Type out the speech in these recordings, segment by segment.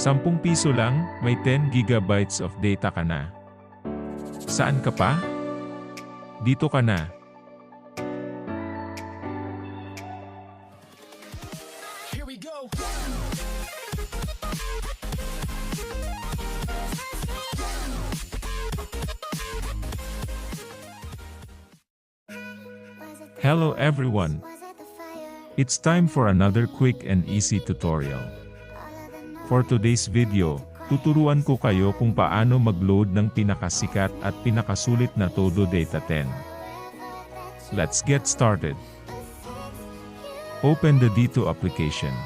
10 piso lang, may 10 gigabytes of data ka na. Saan ka pa? Dito ka na. Here we go. Hello everyone. It's time for another quick and easy tutorial. For today's video, tuturuan ko kayo kung paano mag-load ng pinakasikat at pinakasulit na Todo Data 10. Let's get started. Open the Dito application.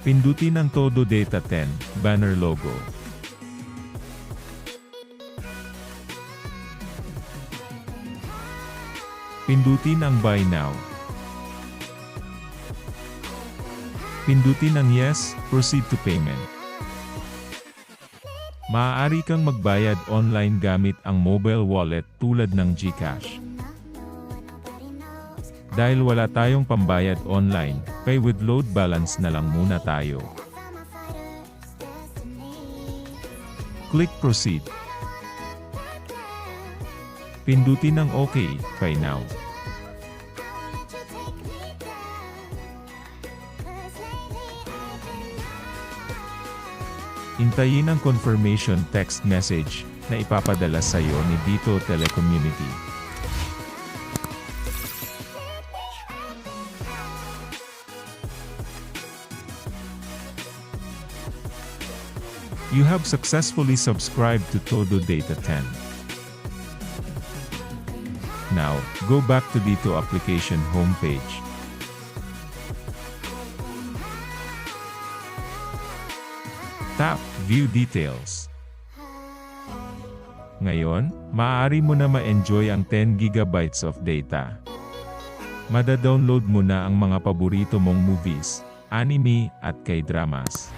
Pindutin ang Todo Data 10 banner logo. Pindutin ang Buy Now. Pindutin ang Yes, Proceed to Payment. Maaari kang magbayad online gamit ang mobile wallet tulad ng GCash. Dahil wala tayong pambayad online, pay with load balance na lang muna tayo. Click Proceed. Pindutin ang OK, Pay Now. Hintayin ang confirmation text message na ipapadala sa iyo ni Dito Telecommunity. You have successfully subscribed to Todo Data 10. Now, go back to Dito application homepage. Tap View Details. Ngayon, maaari mo na ma-enjoy ang 10 gigabytes of data. Mada-download mo na ang mga paborito mong movies, anime, at K-dramas.